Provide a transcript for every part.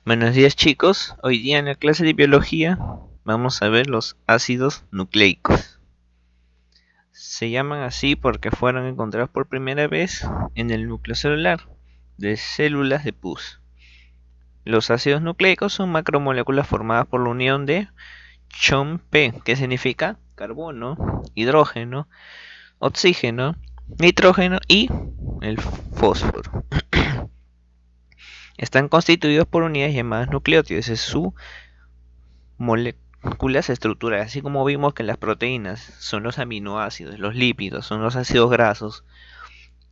Buenos días chicos, hoy día en la clase de biología vamos a ver los ácidos nucleicos. Se llaman así porque fueron encontrados por primera vez en el núcleo celular de células de pus. Los ácidos nucleicos son macromoléculas formadas por la unión de CHOMP, que significa carbono, hidrógeno, oxígeno, nitrógeno y el fósforo. Están constituidos por unidades llamadas nucleótidos, es su moléculas estructurales, así como vimos que las proteínas son los aminoácidos, los lípidos son los ácidos grasos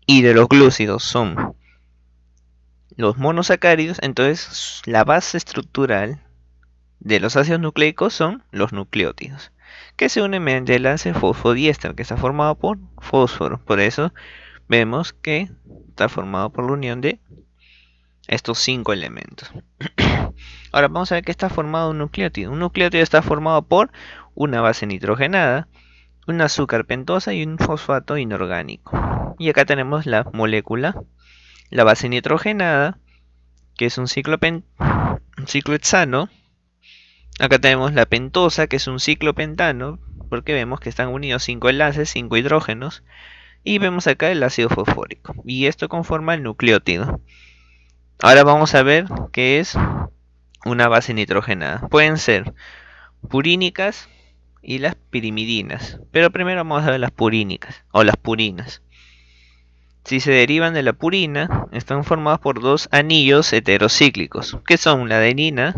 y de los glúcidos son los monosacáridos. Entonces la base estructural de los ácidos nucleicos son los nucleótidos, que se unen mediante el enlace fosfodiéster, que está formado por fósforo. Por eso vemos que está formado por la unión de estos 5 elementos. Ahora vamos a ver qué está formado un nucleótido. Un nucleótido está formado por una base nitrogenada, un azúcar pentosa y un fosfato inorgánico. Y acá tenemos la molécula, la base nitrogenada, que es un ciclohexano. Acá tenemos la pentosa, que es un ciclopentano, porque vemos que están unidos 5 enlaces, 5 hidrógenos. Y vemos acá el ácido fosfórico. Y esto conforma el nucleótido. Ahora vamos a ver qué es una base nitrogenada. Pueden ser purínicas y las pirimidinas, pero primero vamos a ver las purínicas o las purinas. Si se derivan de la purina, están formados por dos anillos heterocíclicos, que son la adenina,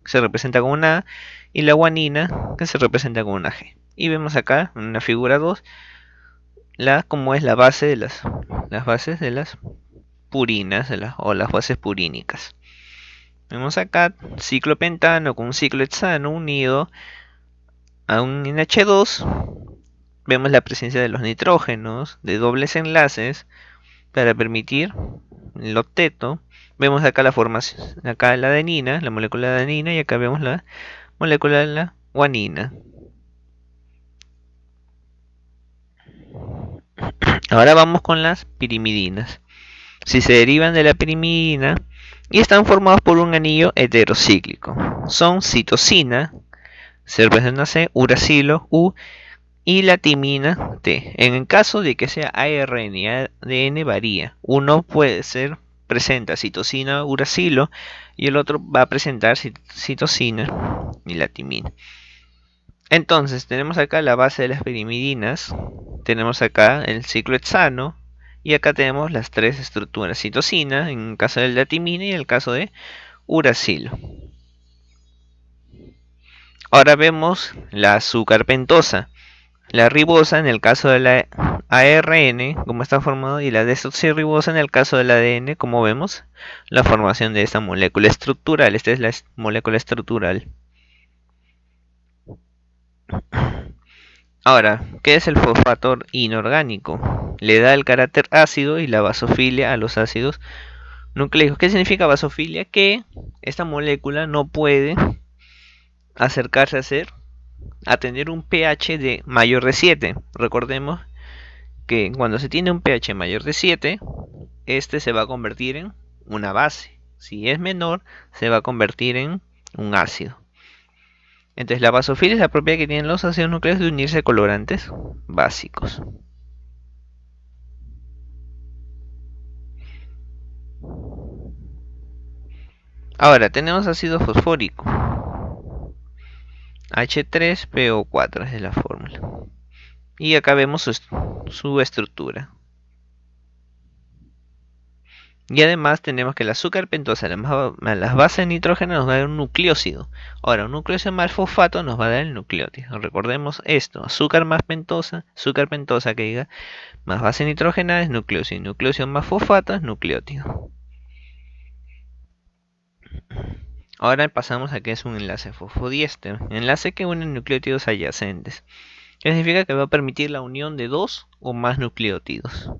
que se representa con una A, y la guanina, que se representa con una G. Y vemos acá en la figura 2 cómo es la base de las bases de las purinas o las bases purínicas. Vemos acá ciclopentano con un ciclohexano unido a un NH2. Vemos la presencia de los nitrógenos, de dobles enlaces para permitir el octeto. Vemos acá la formación, acá la adenina, la molécula de adenina, y acá vemos la molécula de la guanina. Ahora vamos con las pirimidinas. Si se derivan de la pirimidina y están formados por un anillo heterocíclico, son citosina, se representa C, uracilo, U, y la timina T. En el caso de que sea ARN y ADN varía. Uno puede ser presenta citosina, uracilo, y el otro va a presentar citosina y la timina. Entonces tenemos acá la base de las pirimidinas, tenemos acá el ciclohexano, y acá tenemos las tres estructuras: citosina en el caso de la timina y en el caso de uracilo. Ahora vemos la azúcar pentosa, la ribosa en el caso de la ARN, como está formado, y la desoxirribosa en el caso del ADN, como vemos la formación de esta molécula estructural. Esta es la molécula estructural. Ahora, ¿qué es el fosfato inorgánico? Le da el carácter ácido y la basofilia a los ácidos nucleicos. ¿Qué significa basofilia? Que esta molécula no puede acercarse a tener un pH de mayor de 7. Recordemos que cuando se tiene un pH mayor de 7, este se va a convertir en una base. Si es menor, se va a convertir en un ácido. Entonces la basofilia es la propiedad que tienen los ácidos nucleicos de unirse a colorantes básicos. Ahora tenemos ácido fosfórico, H3PO4 es la fórmula. Y acá vemos su estructura. Y además tenemos que el azúcar pentosa más las bases de nitrógeno nos va a dar un nucleócido. Ahora, un nucleócido más fosfato nos va a dar el nucleótido. Recordemos esto: azúcar pentosa que diga, más base nitrogenada es nucleócido. Nucleócido más fosfato es nucleótido. Ahora pasamos a que es un enlace fosfodiéster, enlace que une nucleótidos adyacentes, que significa que va a permitir la unión de dos o más nucleótidos.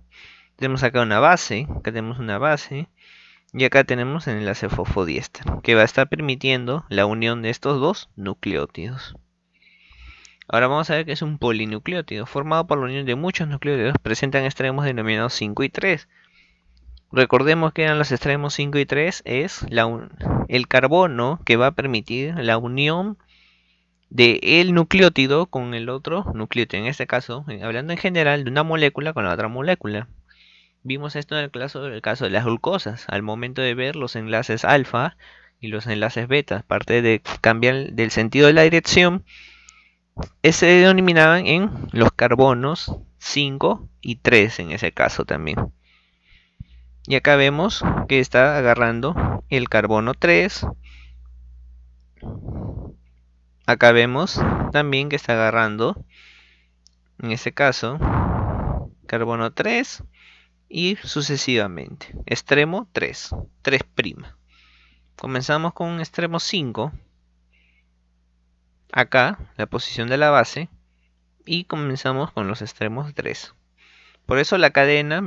Tenemos acá una base, y acá tenemos el enlace fosfodiéster, que va a estar permitiendo la unión de estos dos nucleótidos. Ahora vamos a ver que es un polinucleótido, formado por la unión de muchos nucleótidos. Presentan extremos denominados 5 y 3. Recordemos que eran los extremos 5 y 3, es el carbono que va a permitir la unión de el nucleótido con el otro nucleótido. En este caso, hablando en general de una molécula con la otra molécula. Vimos esto en el caso de las glucosas, al momento de ver los enlaces alfa y los enlaces beta, aparte de cambiar del sentido de la dirección, se denominaban en los carbonos 5 y 3 en ese caso también. Y acá vemos que está agarrando el carbono 3. Acá vemos tambi' que está agarrando, en este caso, carbono 3 y sucesivamente. Extremo 3, 3'. Comenzamos con extremo 5. Acá, la posición de la base. Y comenzamos con los extremos 3. Por eso la cadena,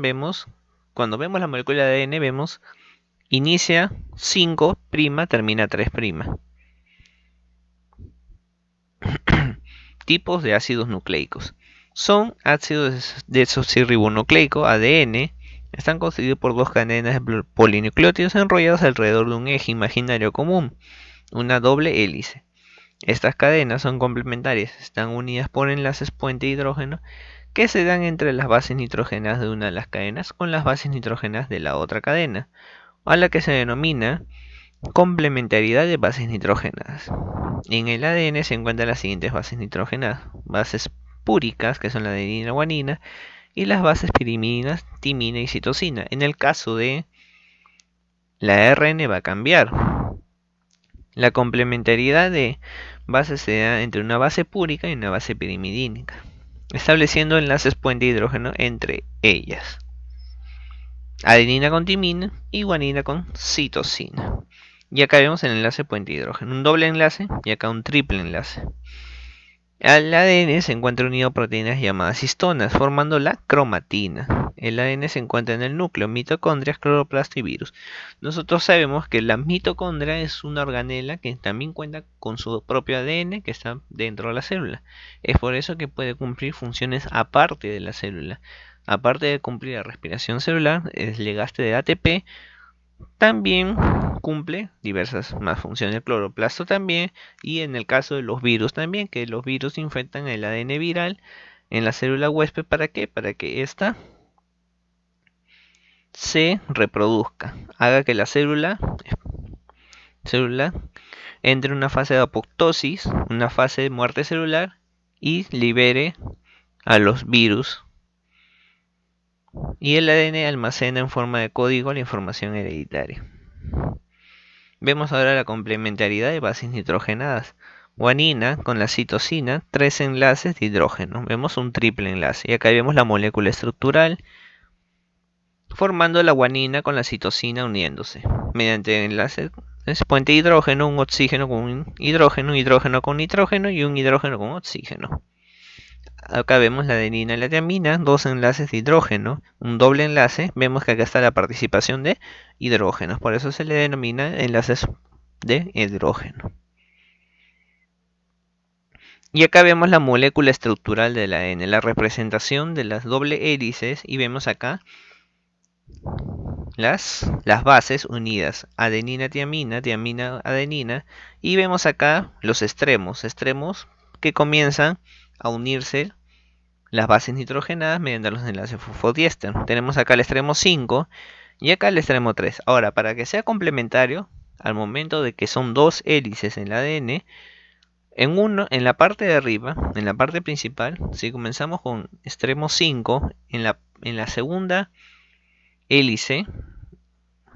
cuando vemos la molécula de ADN, vemos inicia 5', termina 3'. Tipos de ácidos nucleicos. Son ácidos desoxirribonucleico, ADN. Están constituidos por dos cadenas de polinucleótidos enrollados alrededor de un eje imaginario común, una doble hélice. Estas cadenas son complementarias, están unidas por enlaces puente hidrógeno que se dan entre las bases nitrógenas de una de las cadenas con las bases nitrógenas de la otra cadena, a la que se denomina complementariedad de bases nitrógenas. En el ADN se encuentran las siguientes bases nitrógenas: bases púricas, que son la adenina, guanina, y las bases pirimidinas, timina y citosina. En el caso de la ARN va a cambiar. La complementariedad de bases se da entre una base púrica y una base pirimidínica, estableciendo enlaces puente hidrógeno entre ellas. Adenina con timina y guanina con citosina. Y acá vemos el enlace puente hidrógeno, un doble enlace y acá un triple enlace. Al ADN se encuentra unido a proteínas llamadas histonas, formando la cromatina. El ADN se encuentra en el núcleo, mitocondrias, cloroplasto y virus. Nosotros sabemos que la mitocondria es una organela que también cuenta con su propio ADN que está dentro de la célula. Es por eso que puede cumplir funciones aparte de la célula. Aparte de cumplir la respiración celular, el desgaste de ATP, también cumple diversas más funciones. El cloroplasto también, y en el caso de los virus también, que los virus infectan el ADN viral en la célula huésped. ¿Para qué? Para que ésta se reproduzca, haga que la célula entre en una fase de apoptosis, una fase de muerte celular, y libere a los virus. Y el ADN almacena en forma de código la información hereditaria. Vemos ahora la complementariedad de bases nitrogenadas. Guanina con la citosina, 3 enlaces de hidrógeno. Vemos un triple enlace. Y acá vemos la molécula estructural, formando la guanina con la citosina uniéndose. Mediante enlaces puente hidrógeno, un oxígeno con un hidrógeno con nitrógeno y un hidrógeno con oxígeno. Acá vemos la adenina y la tiamina, dos enlaces de hidrógeno, un doble enlace. Vemos que acá está la participación de hidrógenos, por eso se le denomina enlaces de hidrógeno. Y acá vemos la molécula estructural del ADN, la representación de las doble hélices, y vemos acá las bases unidas, adenina, tiamina, tiamina, adenina, y vemos acá los extremos que comienzan a unirse las bases nitrogenadas mediante los enlaces fosfodiéster. Tenemos acá el extremo 5 y acá el extremo 3. Ahora, para que sea complementario, al momento de que son dos hélices en el ADN, en la parte de arriba, en la parte principal, si comenzamos con extremo 5, en la segunda hélice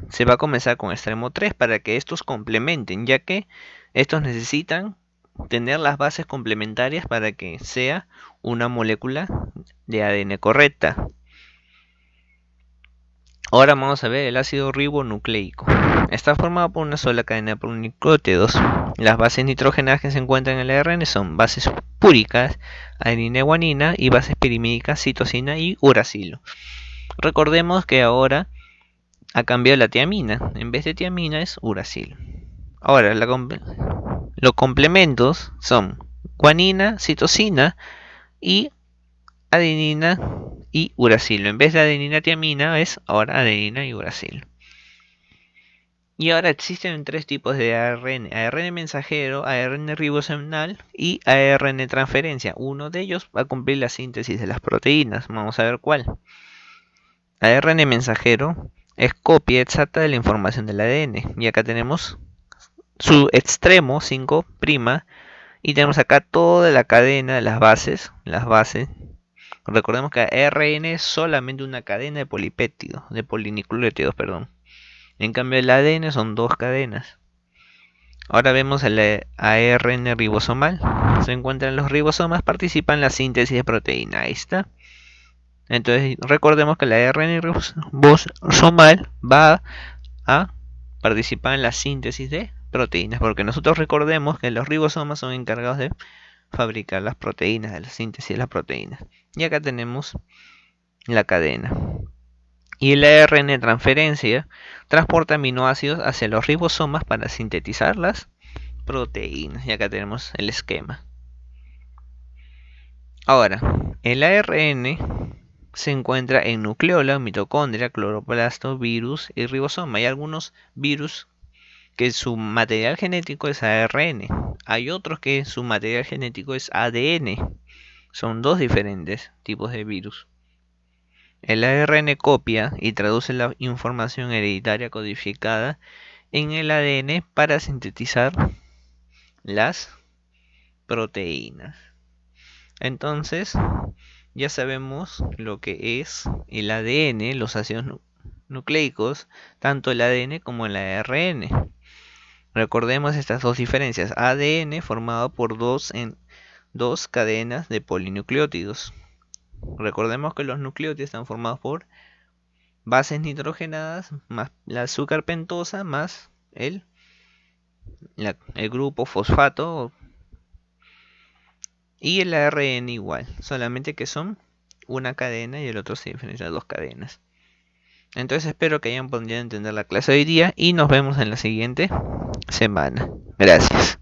se va a comenzar con extremo 3 para que estos complementen, ya que estos necesitan tener las bases complementarias para que sea una molécula de ADN correcta. Ahora vamos a ver el ácido ribonucleico. Está formado por una sola cadena de polinucleótidos. Las bases nitrógenas que se encuentran en el ARN son bases púricas, adenina y guanina, y bases pirimídicas, citosina y uracilo. Recordemos que ahora ha cambiado la tiamina. En vez de tiamina es uracilo. Ahora, los complementos son guanina, citosina y adenina y uracilo. En vez de adenina tiamina es ahora adenina y uracilo. Y ahora existen tres tipos de ARN: ARN mensajero, ARN ribosomal y ARN transferencia. Uno de ellos va a cumplir la síntesis de las proteínas. Vamos a ver cuál. ARN mensajero es copia exacta de la información del ADN. Y acá tenemos su extremo 5' y tenemos acá toda la cadena de las bases. Recordemos que ARN es solamente una cadena de polipéptidos, de polinucleótidos, perdón. En cambio el ADN son dos cadenas. Ahora vemos el ARN ribosomal. Se encuentran los ribosomas, participan en la síntesis de proteína. Ahí está. Entonces recordemos que el ARN ribosomal va a participar en la síntesis de proteínas, porque nosotros recordemos que los ribosomas son encargados de fabricar las proteínas, de la síntesis de las proteínas. Y acá tenemos la cadena. Y el ARN transferencia transporta aminoácidos hacia los ribosomas para sintetizar las proteínas. Y acá tenemos el esquema. Ahora, el ARN se encuentra en nucleolo, mitocondria, cloroplasto, virus y ribosoma. Hay algunos virus que su material genético es ARN. Hay otros que su material genético es ADN. Son dos diferentes tipos de virus. El ARN copia y traduce la información hereditaria codificada en el ADN para sintetizar las proteínas. Entonces, ya sabemos lo que es el ADN, los ácidos nucleicos, tanto el ADN como el ARN. Recordemos estas dos diferencias: ADN formado por dos cadenas de polinucleótidos. Recordemos que los nucleótidos están formados por bases nitrogenadas más la azúcar pentosa más el grupo fosfato, y el ARN igual, solamente que son una cadena y el otro se diferencia de dos cadenas. Entonces espero que hayan podido entender la clase de hoy día y nos vemos en la siguiente semana. Gracias.